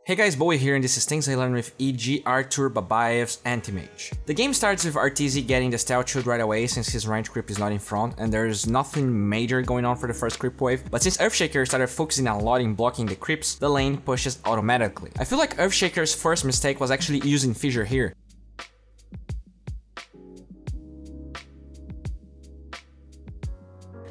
Hey guys, Bowie here, and this is things I learned with EG.Arteezy's anti-mage. The game starts with Arteezy getting the stealth shield right away since his range creep is not in front and there's nothing major going on for the first creep wave, but since Earthshaker started focusing a lot in blocking the creeps, the lane pushes automatically. I feel like Earthshaker's first mistake was actually using Fissure here.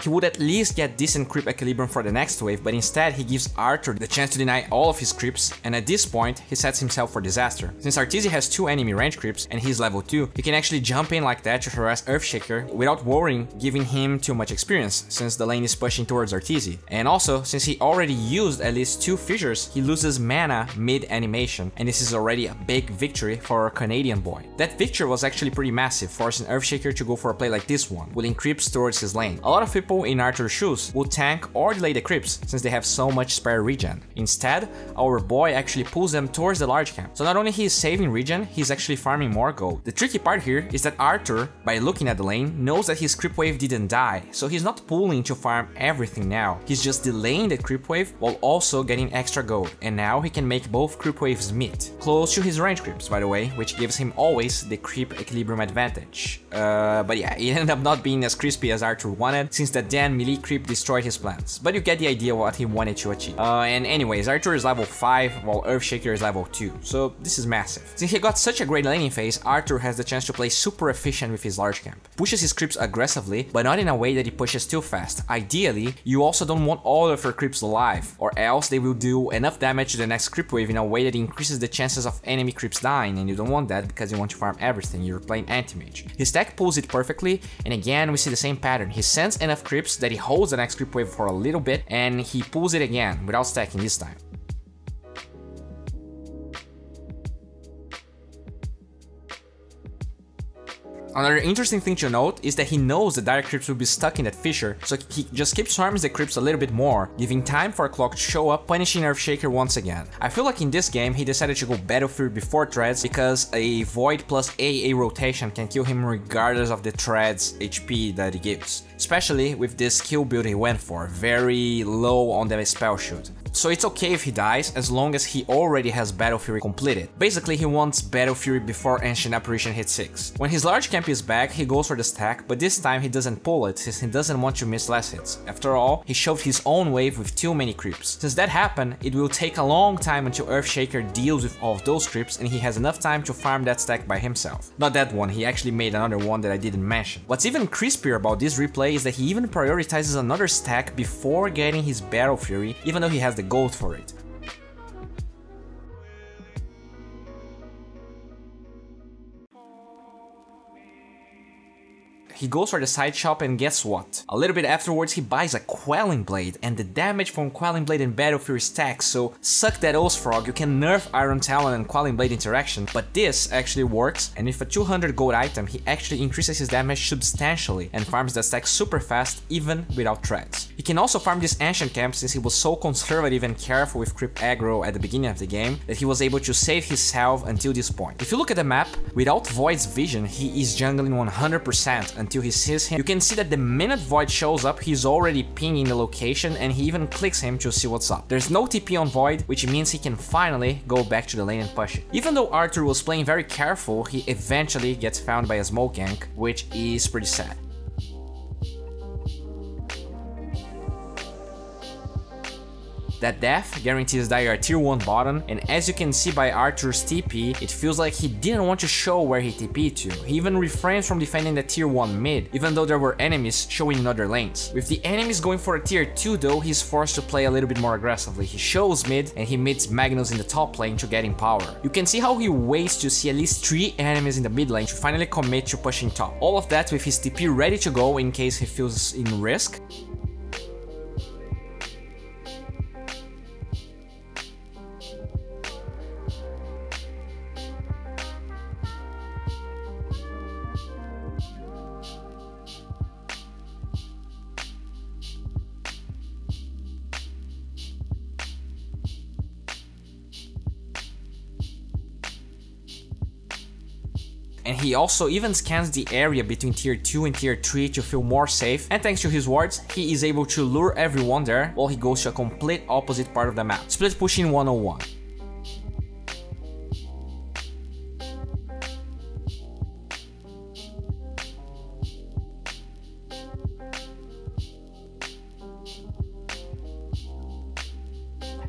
He would at least get decent creep equilibrium for the next wave, but instead he gives Arthur the chance to deny all of his creeps, and at this point he sets himself for disaster. Since Arteezy has 2 enemy range creeps and he's level 2, he can actually jump in like that to harass Earthshaker without worrying giving him too much experience, since the lane is pushing towards Arteezy. And also, since he already used at least 2 fissures, he loses mana mid-animation, and this is already a big victory for our Canadian boy. That victory was actually pretty massive, forcing Earthshaker to go for a play like this one, willing creeps towards his lane. A lot of people in Arthur's shoes will tank or delay the creeps since they have so much spare regen. Instead, our boy actually pulls them towards the large camp. So not only he is saving regen, he's actually farming more gold. The tricky part here is that Arthur, by looking at the lane, knows that his creep wave didn't die, so he's not pulling to farm everything now. He's just delaying the creep wave while also getting extra gold, and now he can make both creep waves meet. Close to his range creeps, by the way, which gives him always the creep equilibrium advantage. But yeah, it ended up not being as crispy as Arthur wanted, since the damn melee creep destroyed his plans, but you get the idea what he wanted to achieve. And anyways, Arthur is level 5 while Earthshaker is level 2, so this is massive. Since he got such a great laning phase, Arthur has the chance to play super efficient with his large camp. Pushes his creeps aggressively, but not in a way that he pushes too fast. Ideally, you also don't want all of your creeps alive, or else they will do enough damage to the next creep wave in a way that increases the chances of enemy creeps dying, and you don't want that because you want to farm everything. You're playing anti-mage. His tech pulls it perfectly, and again we see the same pattern. He sends enough creeps that he holds the next creep wave for a little bit, and he pulls it again without stacking this time. Another interesting thing to note is that he knows the dire creeps will be stuck in that fissure, so he just keeps farming the creeps a little bit more, giving time for a clock to show up, punishing Earthshaker once again. I feel like in this game he decided to go Battle Fury before Treads because a Void plus AA rotation can kill him regardless of the Treads HP that he gives. Especially with this skill build he went for, very low on the spell shield. So it's okay if he dies as long as he already has Battle Fury completed. Basically he wants Battle Fury before Ancient Apparition hits 6. When his large camp is back, he goes for the stack, but this time he doesn't pull it since he doesn't want to miss last hits. After all, he shoved his own wave with too many creeps. Since that happened, it will take a long time until Earthshaker deals with all of those creeps and he has enough time to farm that stack by himself. Not that one, he actually made another one that I didn't mention. What's even crispier about this replay is that he even prioritizes another stack before getting his Battle Fury, even though he has the gold for it. He goes for the side shop and guess what? A little bit afterwards he buys a Quelling Blade, and the damage from Quelling Blade and Battle Fury stacks, so suck that Oath Frog, you can nerf Iron Talon and Quelling Blade interaction, but this actually works, and with a 200 gold item he actually increases his damage substantially and farms that stack super fast even without treads. He can also farm this Ancient Camp since he was so conservative and careful with creep aggro at the beginning of the game that he was able to save his salve until this point. If you look at the map, without Void's vision he is jungling 100% until he sees him. You can see that the minute Void shows up, he's already pinging the location and he even clicks him to see what's up. There's no TP on Void, which means he can finally go back to the lane and push it. Even though Arthur was playing very careful, he eventually gets found by a smoke gank, which is pretty sad. That death guarantees Dire a tier 1 bottom, and as you can see by Arthur's TP, it feels like he didn't want to show where he TP'd to. He even refrained from defending the tier 1 mid, even though there were enemies showing in other lanes. With the enemies going for a tier 2 though, he's forced to play a little bit more aggressively. He shows mid, and he meets Magnus in the top lane to get in power. You can see how he waits to see at least 3 enemies in the mid lane to finally commit to pushing top. All of that with his TP ready to go in case he feels in risk. And he also even scans the area between tier 2 and tier 3 to feel more safe, and thanks to his wards, he is able to lure everyone there while he goes to a complete opposite part of the map, split pushing 101.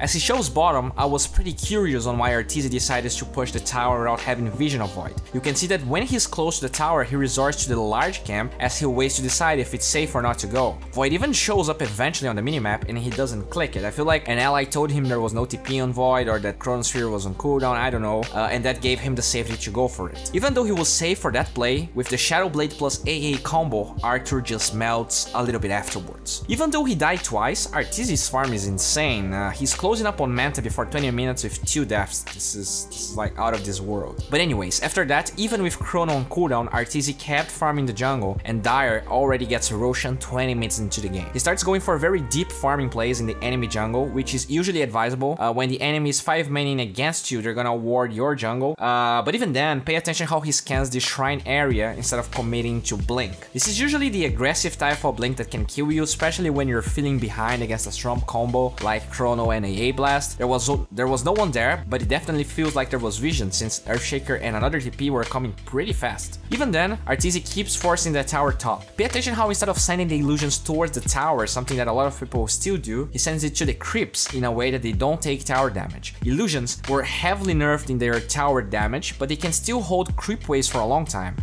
As he shows bottom, I was pretty curious on why Arteezy decided to push the tower without having vision of Void. You can see that when he's close to the tower, he resorts to the large camp as he waits to decide if it's safe or not to go. Void even shows up eventually on the minimap and he doesn't click it. I feel like an ally told him there was no TP on Void or that Chronosphere was on cooldown, I don't know, and that gave him the safety to go for it. Even though he was safe for that play, with the Shadow Blade plus AA combo, Arthur just melts a little bit afterwards. Even though he died twice, Arteezy's farm is insane. He's closing up on Manta before 20 minutes with 2 deaths. This is like out of this world. But anyways, after that, even with Chrono on cooldown, Arteezy kept farming the jungle, and Dire already gets Roshan 20 minutes into the game. He starts going for very deep farming plays in the enemy jungle, which is usually advisable. When the enemy is 5-manning against you, they're gonna ward your jungle. But even then, pay attention how he scans the shrine area instead of committing to blink. This is usually the aggressive type of blink that can kill you, especially when you're feeling behind against a strong combo like Chrono and AA Blast. There was no one there, but it definitely feels like there was vision since Earthshaker and another TP were coming pretty fast. Even then, Arteezy keeps forcing the tower top. Pay attention how instead of sending the illusions towards the tower, something that a lot of people still do, he sends it to the creeps in a way that they don't take tower damage. Illusions were heavily nerfed in their tower damage, but they can still hold creep waves for a long time.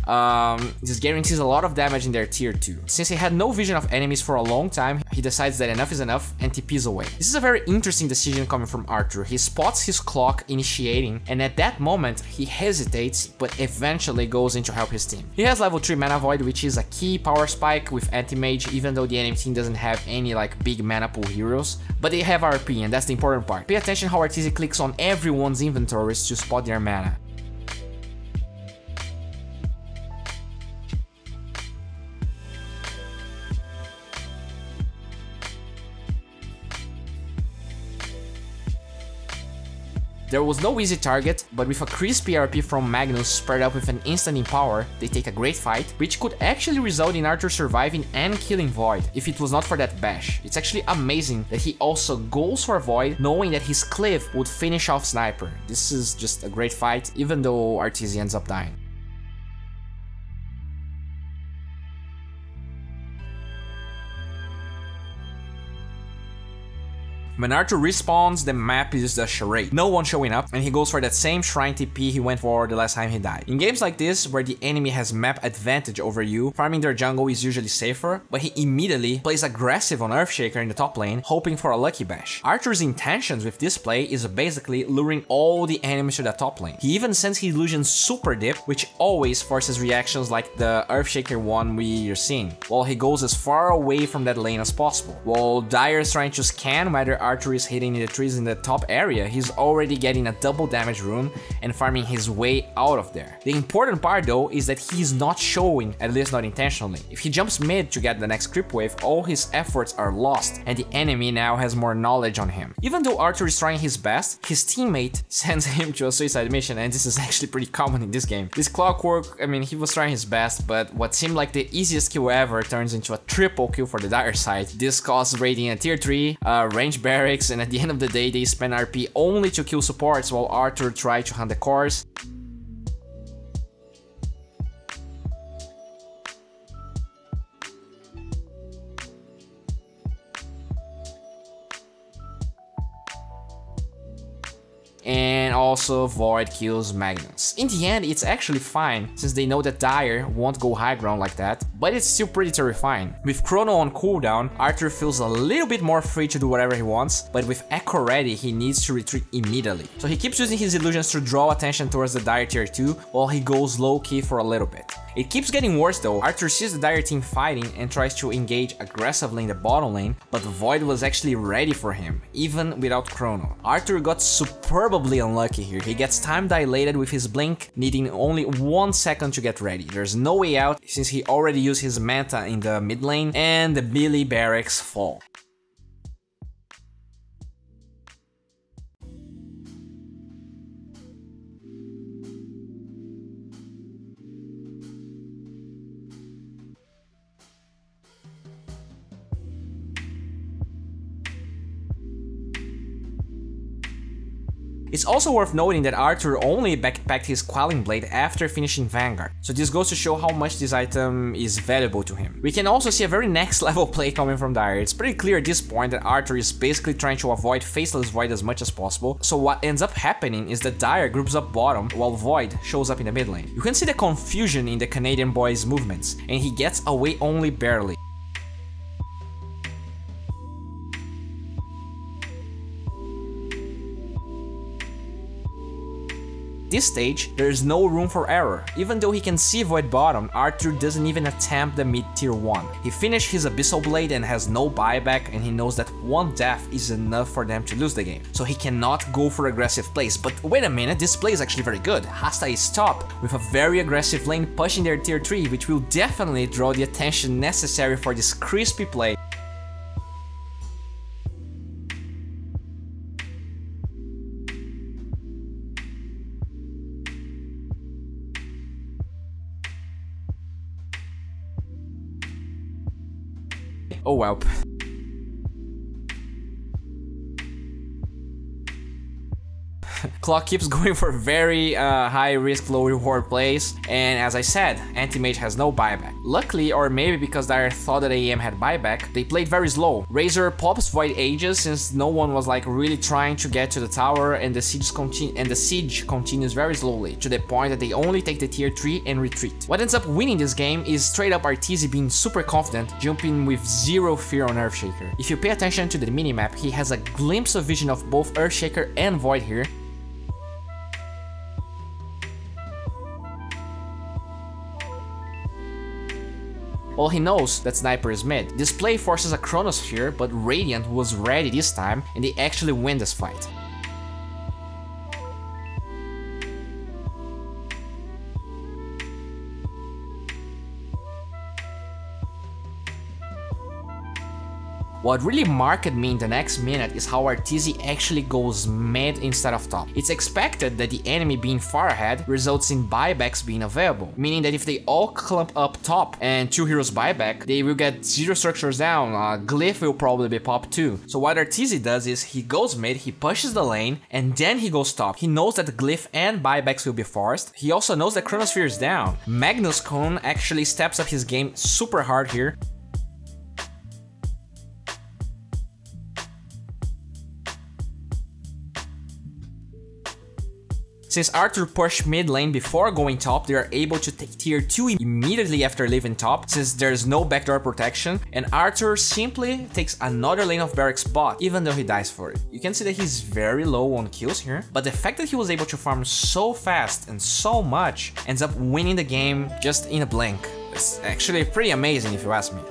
This guarantees a lot of damage in their tier 2. Since he had no vision of enemies for a long time, he decides that enough is enough and TPs away. This is a very interesting decision coming from Arthur. He spots his clock initiating, and at that moment he hesitates, but eventually goes in to help his team. He has level 3 mana void, which is a key power spike with anti-mage, even though the enemy team doesn't have any like big mana pool heroes, but they have RP, and that's the important part. Pay attention how Arteezy clicks on everyone's inventories to spot their mana. There was no easy target, but with a crispy RP from Magnus paired up with an instant in power, they take a great fight, which could actually result in Arthur surviving and killing Void if it was not for that bash. It's actually amazing that he also goes for Void, knowing that his Cliff would finish off Sniper. This is just a great fight, even though Arteezy ends up dying. When Arthur respawns, the map is a charade. No one showing up, and he goes for that same shrine TP he went for the last time he died. In games like this, where the enemy has map advantage over you, farming their jungle is usually safer, but he immediately plays aggressive on Earthshaker in the top lane, hoping for a lucky bash. Arthur's intentions with this play is basically luring all the enemies to the top lane. He even sends his illusion super dip, which always forces reactions like the Earthshaker one we are seeing, while he goes as far away from that lane as possible. While Dire is trying to scan whether Arthur is hitting the trees in the top area, he's already getting a double damage rune and farming his way out of there. The important part though is that he's not showing, at least not intentionally. If he jumps mid to get the next creep wave, all his efforts are lost and the enemy now has more knowledge on him. Even though Arthur is trying his best, his teammate sends him to a suicide mission, and this is actually pretty common in this game. This Clockwork, I mean, he was trying his best, but what seemed like the easiest kill ever turns into a triple kill for the Dire side. This costs raiding a tier 3, range barracks, and at the end of the day they spend RP only to kill supports while Arthur tried to hunt the cores. And also Void kills Magnus. In the end, it's actually fine, since they know that Dire won't go high ground like that, but it's still pretty terrifying. With Chrono on cooldown, Arthur feels a little bit more free to do whatever he wants, but with Echo ready, he needs to retreat immediately. So he keeps using his illusions to draw attention towards the Dire tier 2, while he goes low-key for a little bit. It keeps getting worse though. Arthur sees the Dire team fighting and tries to engage aggressively in the bottom lane, but Void was actually ready for him, even without Chrono. Arthur got superbly unlucky here. He gets time dilated with his blink, needing only 1 second to get ready. There's no way out since he already used his Manta in the mid lane, and the Billy barracks fall. It's also worth noting that Arthur only backpacked his Quelling Blade after finishing Vanguard, so this goes to show how much this item is valuable to him. We can also see a very next level play coming from Dire. It's pretty clear at this point that Arthur is basically trying to avoid Faceless Void as much as possible, so what ends up happening is that Dire groups up bottom while Void shows up in the mid lane. You can see the confusion in the Canadian boy's movements, and he gets away only barely. This stage, there is no room for error. Even though he can see Void bottom, Arthur doesn't even attempt the mid tier 1. He finished his Abyssal Blade and has no buyback, and he knows that one death is enough for them to lose the game. So he cannot go for aggressive plays. But wait a minute, this play is actually very good. Hasta is top, with a very aggressive lane pushing their tier 3, which will definitely draw the attention necessary for this crispy play. Oh well. Clock keeps going for very high risk, low reward plays, and as I said, Anti-Mage has no buyback. Luckily, or maybe because Dire thought that AEM had buyback, they played very slow. Razor pops Void Ages since no one was like really trying to get to the tower, and the siege continues very slowly, to the point that they only take the tier 3 and retreat. What ends up winning this game is straight up Arteezy being super confident, jumping with zero fear on Earthshaker. If you pay attention to the minimap, he has a glimpse of vision of both Earthshaker and Void here. Well, he knows that Sniper is mid. This play forces a Chronosphere, but Radiant was ready this time, and they actually win this fight. What really marked me in the next minute is how Arteezy actually goes mid instead of top. It's expected that the enemy being far ahead results in buybacks being available, meaning that if they all clump up top and 2 heroes buyback, they will get 0 structures down, Glyph will probably be popped too. So what Arteezy does is he goes mid, he pushes the lane, and then he goes top. He knows that the Glyph and buybacks will be forced. He also knows that Chronosphere is down. Magnus Cone actually steps up his game super hard here. Since Arthur pushed mid lane before going top, they are able to take tier 2 immediately after leaving top, since there's no backdoor protection, and Arthur simply takes another lane of Barracks bot, even though he dies for it. You can see that he's very low on kills here, but the fact that he was able to farm so fast and so much ends up winning the game just in a blink. It's actually pretty amazing if you ask me.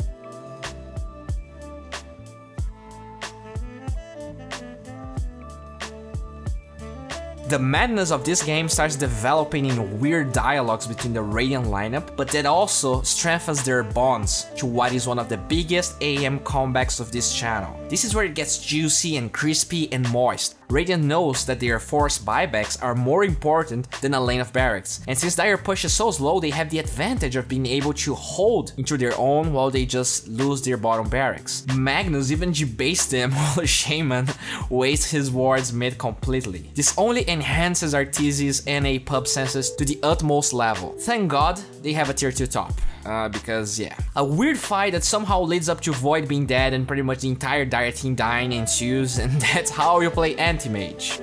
The madness of this game starts developing in weird dialogues between the Radiant lineup, but that also strengthens their bonds to what is one of the biggest AEM comebacks of this channel. This is where it gets juicy and crispy and moist. Radiant knows that their forced buybacks are more important than a lane of barracks, and since Dire pushes so slow, they have the advantage of being able to hold into their own while they just lose their bottom barracks. Magnus even debased them while Shaman wastes his wards mid completely. This only enhances Arteezy's NA pub senses to the utmost level. Thank God they have a tier 2 top. Because yeah. A weird fight that somehow leads up to Void being dead and pretty much the entire Dire team dying ensues, and that's how you play Anti-Mage.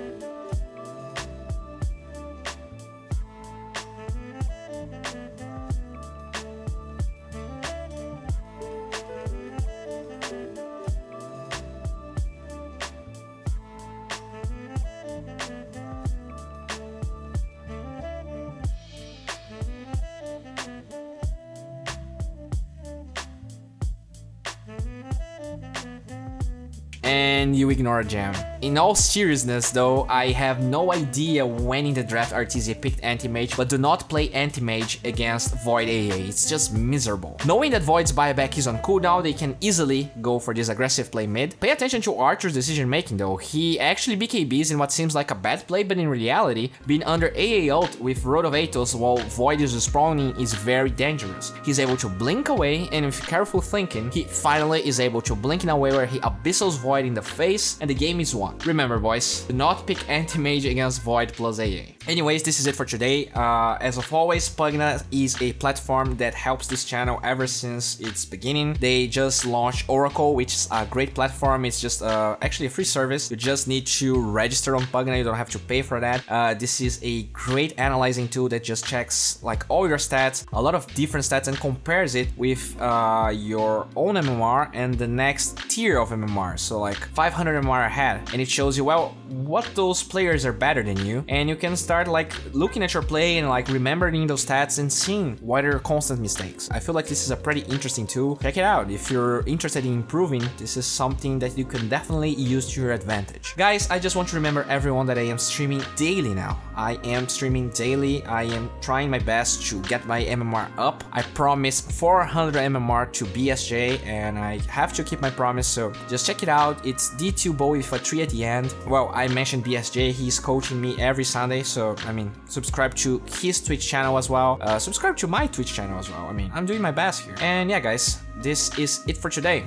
And you ignore a gem. In all seriousness though, I have no idea when in the draft Arteezy picked Anti-Mage, but do not play Anti-Mage against Void AA, it's just miserable. Knowing that Void's buyback is on cooldown, they can easily go for this aggressive play mid. Pay attention to Archer's decision making though, he actually BKBs in what seems like a bad play, but in reality, being under AA ult with Road of Athos while Void is respawning is very dangerous. He's able to blink away, and with careful thinking, he finally is able to blink in a way where he abyssals Void in the face, and the game is won. want. Remember boys, do not pick anti-mage against Void plus AA. Anyways, this is it for today. As of always, Pugna is a platform that helps this channel ever since its beginning. They just launched Oracle, which is a great platform. It's just actually a free service. You just need to register on Pugna. You don't have to pay for that. This is a great analyzing tool that just checks like all your stats, a lot of different stats, and compares it with your own MMR and the next tier of MMR. So like 500 MMR ahead, and it shows you, well, what those players are better than you, and you can start like looking at your play and like remembering those stats and seeing what are your constant mistakes. I feel like this is a pretty interesting tool. Check it out. If you're interested in improving, this is something that you can definitely use to your advantage. Guys, I just want to remember everyone that I am streaming daily now. I am streaming daily. I am trying my best to get my MMR up. I promised 400 MMR to BSJ, and I have to keep my promise, so just check it out. It's D.Bowie with a 3 at the end. Well, I mentioned BSJ. He's coaching me every Sunday, so I mean, subscribe to his Twitch channel as well. Subscribe to my Twitch channel as well. I mean, I'm doing my best here. And yeah, guys, this is it for today.